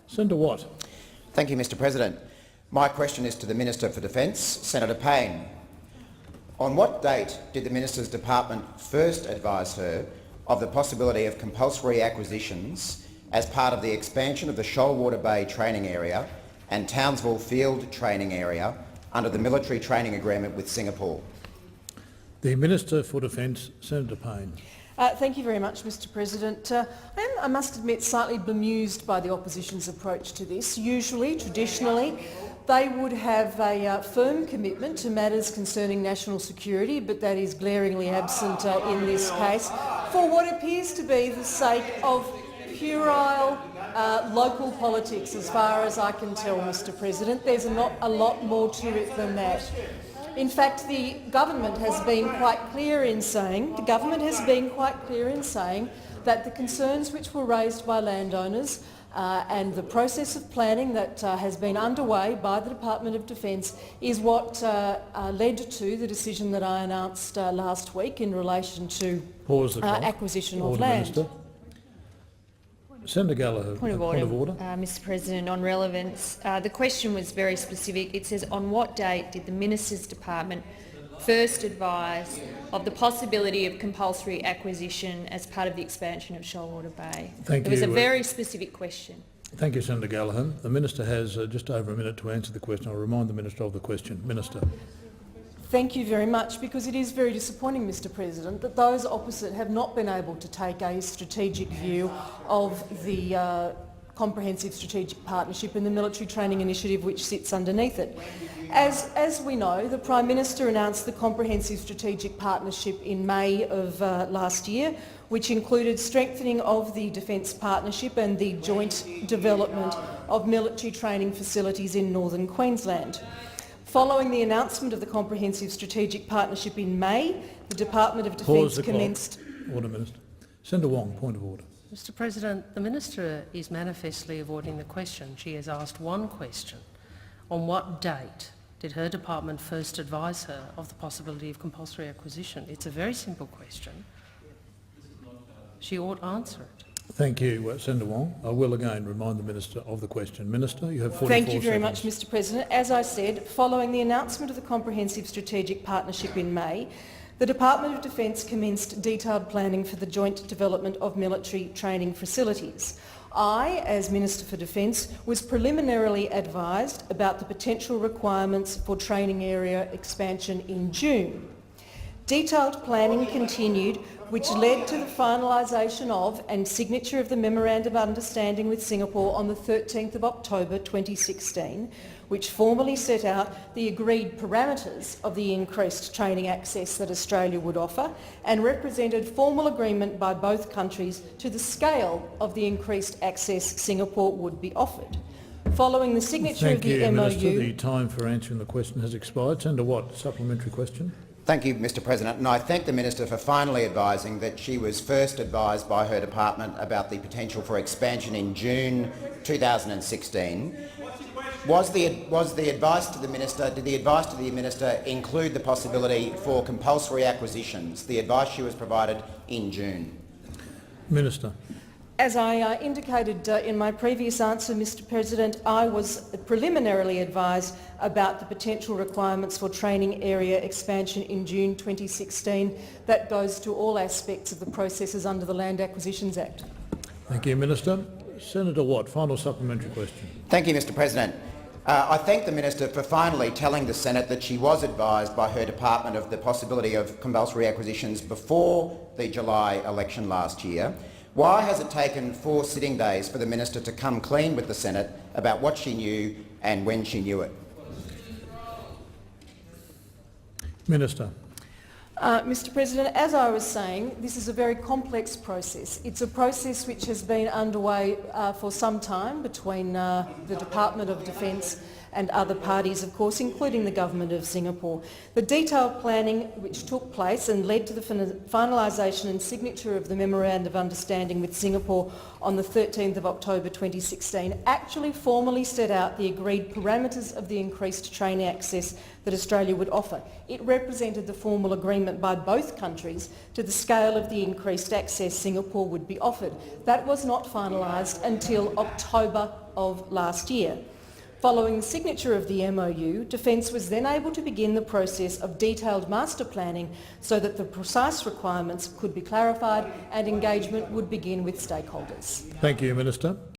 Senator Watt. Thank you, Mr President. My question is to the Minister for Defence, Senator Payne. On what date did the Minister's department first advise her of the possibility of compulsory acquisitions as part of the expansion of the Shoalwater Bay training area and Townsville Field training area under the military training agreement with Singapore? The Minister for Defence, Senator Payne. Thank you very much, Mr President. I must admit, slightly bemused by the opposition's approach to this. Usually, traditionally, they would have a firm commitment to matters concerning national security, but that is glaringly absent in this case, for what appears to be the sake of puerile local politics, as far as I can tell, Mr President. There's not a lot more to it than that. In fact, the government has been quite clear in saying that the concerns which were raised by landowners and the process of planning that has been underway by the Department of Defence is what led to the decision that I announced last week in relation to acquisition of land. Minister. Senator Gallagher, Point of order. Mr President, on relevance, the question was very specific. It says, on what date did the Minister's Department first advise of the possibility of compulsory acquisition as part of the expansion of Shoalwater Bay? It was a very specific question. Thank you, Senator Gallagher. The Minister has just over a minute to answer the question. I'll remind the Minister of the question. Minister. Thank you very much, because it is very disappointing, Mr President, that those opposite have not been able to take a strategic view of the Comprehensive Strategic Partnership and the Military Training Initiative which sits underneath it. As we know, the Prime Minister announced the Comprehensive Strategic Partnership in May of last year, which included strengthening of the Defence Partnership and the joint development of military training facilities in northern Queensland. Following the announcement of the Comprehensive Strategic Partnership in May, the Department of Defence commenced... Order, Minister. Senator Wong, point of order. Mr President, the Minister is manifestly avoiding the question. She has asked one question. On what date did her department first advise her of the possibility of compulsory acquisition? It's a very simple question. She ought to answer it. Thank you, Senator Wong. I will again remind the Minister of the question. Minister, you have 44 seconds. Thank you very much, Mr President. As I said, following the announcement of the Comprehensive Strategic Partnership in May, the Department of Defence commenced detailed planning for the joint development of military training facilities. I, as Minister for Defence, was preliminarily advised about the potential requirements for training area expansion in June. Detailed planning continued, which led to the finalisation of and signature of the Memorandum of Understanding with Singapore on the 13th of October 2016, which formally set out the agreed parameters of the increased training access that Australia would offer and represented formal agreement by both countries to the scale of the increased access Singapore would be offered. Following the signature of the MOU... Minister. The time for answering the question has expired. Senator Watt, supplementary question. Thank you, Mr President, and I thank the Minister for finally advising that she was first advised by her department about the potential for expansion in June 2016. Was the advice to the Minister, did the advice to the Minister include the possibility for compulsory acquisitions, the advice she was provided in June? Minister. As I indicated in my previous answer, Mr President, I was preliminarily advised about the potential requirements for training area expansion in June 2016. That goes to all aspects of the processes under the Land Acquisitions Act. Thank you, Minister. Senator Watt, final supplementary question. Thank you, Mr President. I thank the Minister for finally telling the Senate that she was advised by her department of the possibility of compulsory acquisitions before the July election last year. Why has it taken 4 sitting days for the Minister to come clean with the Senate about what she knew and when she knew it? Minister. Mr President, as I was saying, this is a very complex process. It's a process which has been underway for some time between the Department of Defence and other parties, of course, including the Government of Singapore. The detailed planning which took place and led to the finalisation and signature of the Memorandum of Understanding with Singapore on the 13th of October 2016 actually formally set out the agreed parameters of the increased training access that Australia would offer. It represented the formal agreement by both countries to the scale of the increased access Singapore would be offered. That was not finalised until October of last year. Following the signature of the MOU, Defence was then able to begin the process of detailed master planning so that the precise requirements could be clarified and engagement would begin with stakeholders. Thank you, Minister.